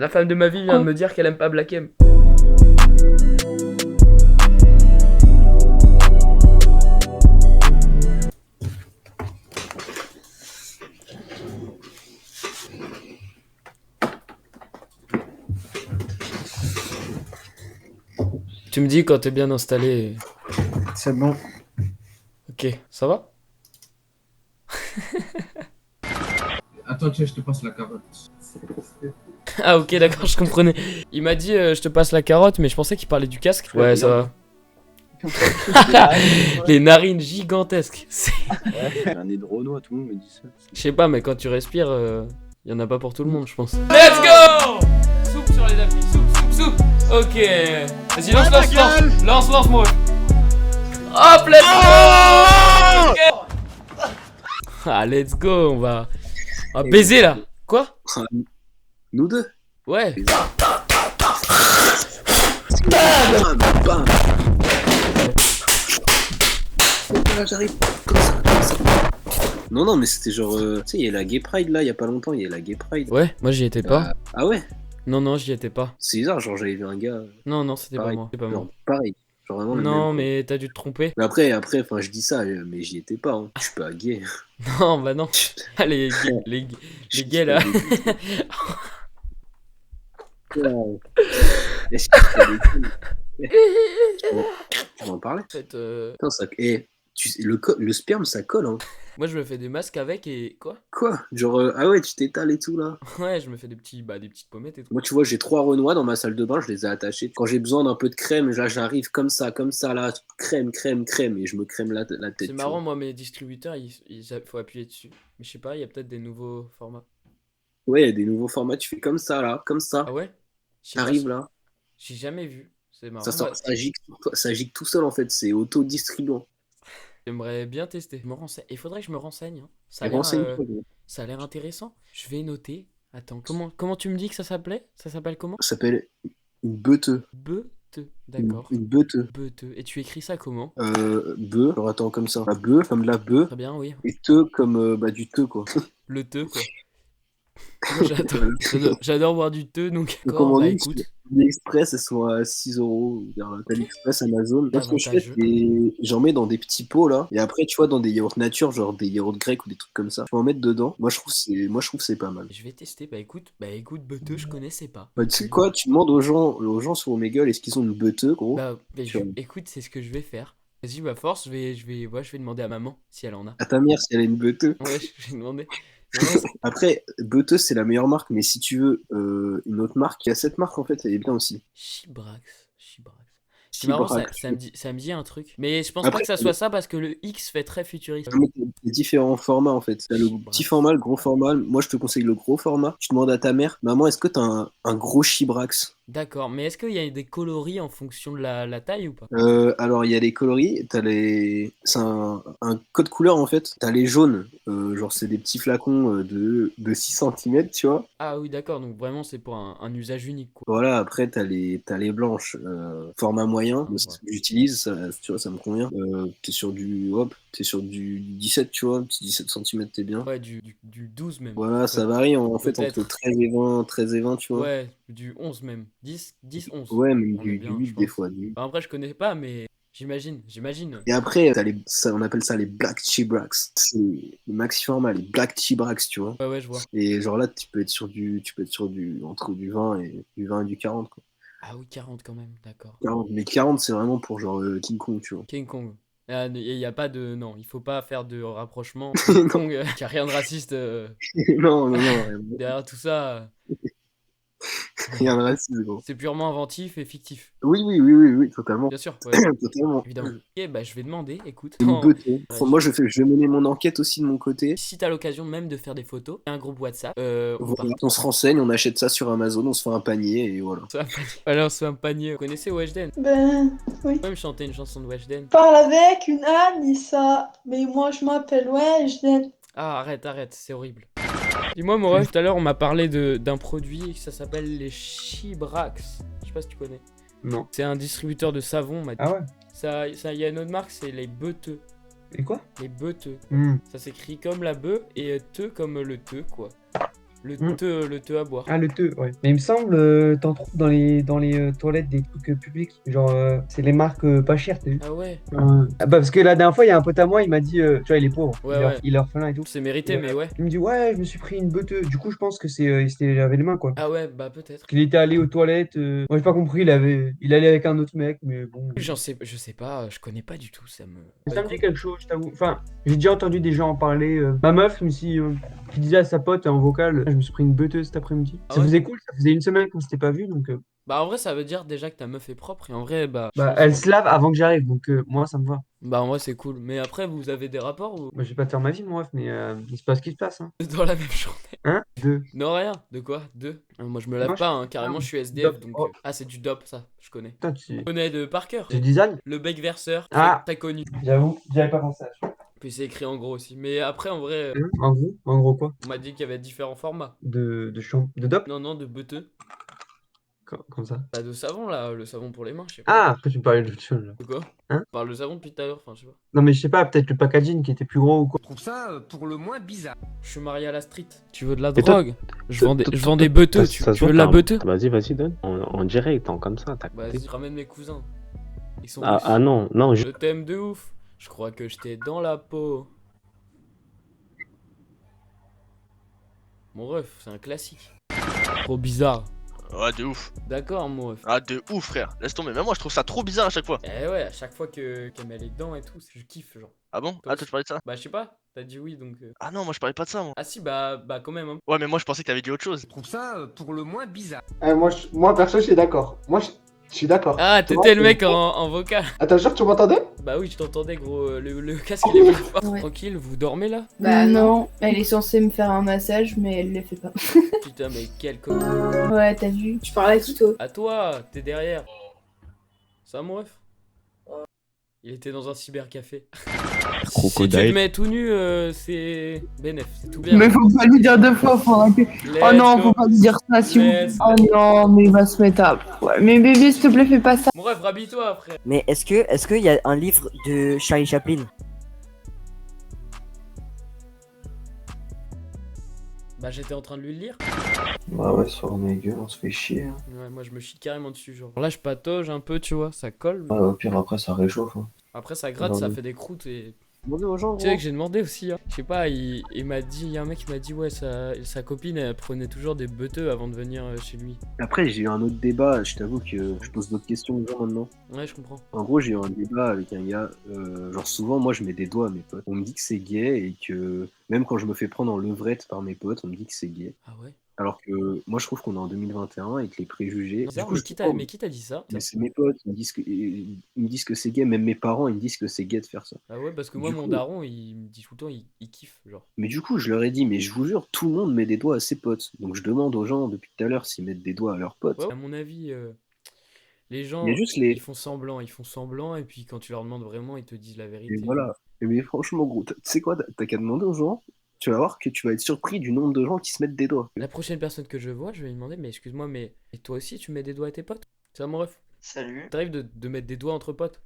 La femme de ma vie vient de me dire qu'elle aime pas Black M. Tu me dis quand t'es bien installé. C'est bon. Ok, ça va? Attends, tiens, je te passe la carotte. Ah ok, d'accord, je comprenais. Il m'a dit je te passe la carotte, mais je pensais qu'il parlait du casque. Ouais, ça va. Les narines gigantesques. J'ai un nez de Renoir, tout le monde me dit ça. Je sais pas, mais quand tu respires, y en a pas pour tout le monde, je pense. Let's go! Soupe sur les appuis, soupe. Ok. Vas-y, lance, moi. Hop, let's go! Ok. Ah, let's go, on va baiser là. Quoi? Nous deux. Ouais. Bam, bam. Là, j'arrive. Comme ça. Non, mais c'était genre. Tu sais, il y a la Gay Pride là, il y a pas longtemps, il y a la Gay Pride. Ouais, moi j'y étais pas. Ah ouais? Non, j'y étais pas. C'est bizarre, genre j'avais vu un gars. Non, c'était pas Pareil. moi. C'est pas moi. Genre, pareil. Genre vraiment le même. Non, Quoi. mais t'as dû te tromper. Mais après, enfin, je dis ça, mais j'y étais pas. Hein. Je suis pas gay. Non, bah non. Ah, les gays là. Est-ce que tu vas en parler? En fait, Putain, ça... le sperme, ça colle, hein. moi je me fais des masques avec et quoi? Quoi? Genre, ah ouais, tu t'étales et tout, là. Ouais, je me fais des petites pommettes et tout. Moi, tu vois, j'ai 3 Renois dans ma salle de bain, je les ai attachés. Quand j'ai besoin d'un peu de crème, là, j'arrive comme ça, là, crème, et je me crème la tête. C'est marrant, moi, mes distributeurs, faut appuyer dessus. Mais je sais pas, il y a peut-être des nouveaux formats. Ouais, il y a des nouveaux formats, tu fais comme ça, là, comme ça. Ah ouais? T'arrives là. J'ai jamais vu. C'est marrant. Ça gicle tout seul, en fait, c'est auto-distribuant. J'aimerais bien tester. Il faudrait que je me renseigne. Hein. Ça a l'air intéressant. Je vais noter. Attends, comment tu me dis que ça s'appelait? Ça s'appelle comment? Ça s'appelle une beuteux. Beuteux, d'accord. Une beuteux. Beuteux. Et tu écris ça comment? Beu, alors attends, comme ça. La beu, comme la beu. Très bien, oui. Et te, comme du te, quoi. Le te, quoi. J'adore boire du te, donc Comment bah, on dit, écoute. AliExpress, elles sont à 6€. AliExpress, Amazon. Moi, ce que je fais, c'est j'en mets dans des petits pots là. Et après, tu vois, dans des yaourts nature, genre des yaourts grecs ou des trucs comme ça. Je peux en mettre dedans. Moi, je trouve que c'est pas mal. Je vais tester. Bah écoute, beuteux, je connaissais pas. Bah, tu sais quoi, tu demandes aux gens sur Omegle, est-ce qu'ils ont une beuteux, gros? Bah, écoute, c'est ce que je vais faire. Vas-y, bah force, je vais demander à maman si elle en a. À ta mère, si elle a une beuteux. Ouais, je vais demander. Après, beuteux, c'est la meilleure marque, mais si tu veux une autre marque, il y a cette marque en fait, elle est bien aussi. Chibrax. C'est marrant, ça me dit un truc. Mais je pense pas que ça soit ça parce que le X fait très futuriste. Il y a différents formats en fait. T'as le petit format, le gros format. Moi je te conseille le gros format. Tu demandes à ta mère, maman, est-ce que t'as un gros Chibrax? D'accord, mais est-ce qu'il y a des coloris en fonction de la taille ou pas? Alors il y a les coloris, c'est un code couleur en fait. T'as les jaunes, genre c'est des petits flacons de 6 cm, tu vois. Ah oui, d'accord, donc vraiment c'est pour un usage unique quoi. Voilà, après t'as les blanches, format moyen, Ouais. c'est ce que j'utilise, tu vois, ça me convient. T'es sur du 17, tu vois, petit 17 cm, t'es bien. Ouais, du 12 même. Voilà, ça varie en fait entre 13 et 20, tu vois. Ouais, du 11 même. 10, 11. Ouais, même On est du bien, 8 je des pense. fois. Enfin, après, je connais pas, mais j'imagine. Et après, on appelle ça les Black Chibrax. C'est les maxi format, les Black Chibrax, tu vois. Ouais, je vois. Et genre là, tu peux être sur entre du 20 et du 40, quoi. Ah oui, 40 quand même, d'accord. 40, mais 40, c'est vraiment pour genre King Kong, tu vois. King Kong. Il y a pas de... Non, il faut pas faire de rapprochement. King Kong, qui a rien de raciste non. derrière tout ça. Rien de raciste, gros. C'est purement inventif et fictif. Oui, totalement. Bien sûr, ouais. Totalement. Évidemment. Ok, bah je vais demander, écoute. Une beauté. Moi, je vais mener mon enquête aussi de mon côté. Si t'as l'occasion même de faire des photos, un groupe WhatsApp. Voilà. On se renseigne, on achète ça sur Amazon, on se fait un panier et voilà. Alors, c'est un panier. Vous connaissez Weshden? Ben, oui. Tu peux me chanter une chanson de Weshden? Parle avec une Anissa, mais moi je m'appelle Weshden. Ah, arrête, c'est horrible. Dis-moi, mon ref, tout à l'heure, on m'a parlé d'un produit, ça s'appelle les Chibrax. Je sais pas si tu connais. Non. C'est un distributeur de savon, on m'a dit. Ah ouais? Ça, il y a une autre marque, c'est les Beuteux. Et quoi? Les Beuteux. Hmm. Ça s'écrit comme la bœuf et te comme le te, quoi. Le te à boire. Ah, le te, ouais. Mais il me semble, t'en trouves dans les toilettes des trucs publics. Genre, c'est les marques pas chères, t'as vu? Ah ouais. Ah bah, parce que la dernière fois, il y a un pote à moi, il m'a dit, tu vois, il est pauvre, Ouais, il, ouais. il est orphelin et tout. C'est mérité, mais ouais. Il me dit, ouais, je me suis pris une beuteux. Du coup, je pense que j'avais les mains, quoi. Ah ouais, bah peut-être. Parce qu'il était allé aux toilettes. Moi, j'ai pas compris, il allait avec un autre mec, mais bon. Je sais pas, je connais pas du tout, ça me... Ça me dit quelque chose, je t'avoue. Enfin, j'ai déjà entendu des gens en parler. Ma meuf, qui disait à sa pote en vocal, je me suis pris une beuteuse cet après-midi. Ah Ça ouais faisait cool, ça faisait une semaine qu'on s'était pas vu, donc. Bah en vrai, ça veut dire déjà que ta meuf est propre, et en vrai, bah... je Bah, pense- elle se lave avant que j'arrive, donc moi, ça me va. Bah en vrai, c'est cool. Mais après, vous avez des rapports ou... Moi, je vais pas te faire ma vie, mon ref, mais il se passe ce qui se passe, hein. Dans la même journée? Hein? Deux. Non, rien. De quoi? Deux? Moi, je me lave Moi, pas, hein. Carrément, je suis SDF, Dop. donc... Oh. Ah, c'est du DOP, ça. Je connais. Putain, Je connais de par cœur. tu design? Le bec verseur, Ah. très connu. J'avoue, j'avais pas pensé à ça. Puis c'est écrit en gros aussi. Mais après, en vrai, En gros quoi? on m'a dit qu'il y avait différents formats. De dop? Non, non, de beuteux. Comme ça. Bah, de savon, là. Le savon pour les mains, je sais pas. Ah, après tu me parlais d'autre chose, là. De quoi? Hein? On parle de savon depuis tout à l'heure, enfin, je sais pas. Non, mais je sais pas, peut-être le packaging qui était plus gros ou quoi. Je trouve ça pour le moins bizarre. Je suis marié à la street. Tu veux de la Et toi- drogue? Je vends des beuteux. Tu Ça se veux voit, de la t'as un- beuteux? Vas-y, donne. En direct, comme ça, t'as Bah, capté. vas-y, ramène mes cousins. Ils sont Ah, russes. ah non, non, Je t'aime de ouf. Je crois que j'étais dans la peau. Mon ref, c'est un classique. Trop bizarre. Ouais, de ouf. D'accord, mon ref. Ah, de ouf, frère. Laisse tomber. Même moi, je trouve ça trop bizarre à chaque fois. Eh ouais, à chaque fois qu'elle met les dents et tout, je kiffe, genre. Ah bon? Ah, toi, tu parlais de ça? Bah, je sais pas, t'as dit oui donc. Ah non, moi, je parlais pas de ça, moi. Ah si, bah quand même. Hein. Ouais, mais moi, je pensais que t'avais dit autre chose. Je trouve ça pour le moins bizarre. Moi perso, je suis d'accord. Moi, je suis d'accord. Ah, t'étais le mec en vocal. Attends, genre, tu m'entendais? Bah oui, je t'entendais, gros. Le casque il est plus fort. Ouais. Tranquille, vous dormez là? Bah non, elle est censée me faire un massage, mais elle le fait pas. Putain, mais quel con. Ouais, t'as vu, tu parles à qui toi? À toi, t'es derrière. Ça, mon ref? Il était dans un cybercafé. Si tu te mets tout nu, c'est bénef, c'est tout bien. Mais faut pas lui dire deux fois, faudra que... Oh non, faut pas lui dire ça, s'il vous plaît. Oh non, mais il va se mettre à... Ouais, mais bébé, s'il te plaît, fais pas ça. Mon ref, rhabille-toi, frère. Mais est-ce qu'il y a un livre de Charlie Chaplin? Bah j'étais en train de lui le lire. Bah ouais, sur ma gueule, on se fait chier. Hein. Ouais, moi je me chie carrément dessus, genre. Là je patauge un peu, tu vois, ça colle. Ouais, au pire, après, ça réchauffe. Hein. Après ça gratte, ça fait des croûtes et... Demandez aux gens, Tu sais que j'ai demandé aussi, hein. Je sais pas, il m'a dit, il y a un mec qui m'a dit, ouais, sa copine, elle prenait toujours des beuteux avant de venir chez lui. Après, j'ai eu un autre débat, je t'avoue que je pose d'autres questions aux gens maintenant. Ouais, je comprends. En gros, j'ai eu un débat avec un gars, genre souvent, moi, je mets des doigts à mes potes. On me dit que c'est gay et que même quand je me fais prendre en levrette par mes potes, on me dit que c'est gay. Ah ouais? Alors que moi, je trouve qu'on est en 2021 et que les préjugés... Bizarre, Du coup, mais qui t'a dit ça? Mais c'est mes potes, ils me disent que c'est gay, même mes parents, ils me disent que c'est gay de faire ça. Ah ouais, parce que Du moi, coup- mon daron, il me dit tout le temps, il kiffe, genre. Mais du coup, je leur ai dit, mais je vous jure, tout le monde met des doigts à ses potes. Donc je demande aux gens depuis tout à l'heure s'ils mettent des doigts à leurs potes. Ouais, à mon avis, les gens, Il y a juste les... ils font semblant, et puis quand tu leur demandes vraiment, ils te disent la vérité. Et voilà. Mais franchement, gros, tu sais quoi, t'as qu'à demander aux gens, tu vas voir que tu vas être surpris du nombre de gens qui se mettent des doigts. La prochaine personne que je vois, je vais lui demander, mais excuse-moi, mais et toi aussi, tu mets des doigts à tes potes? C'est ça, mon ref? Salut. T'arrives de mettre des doigts entre potes?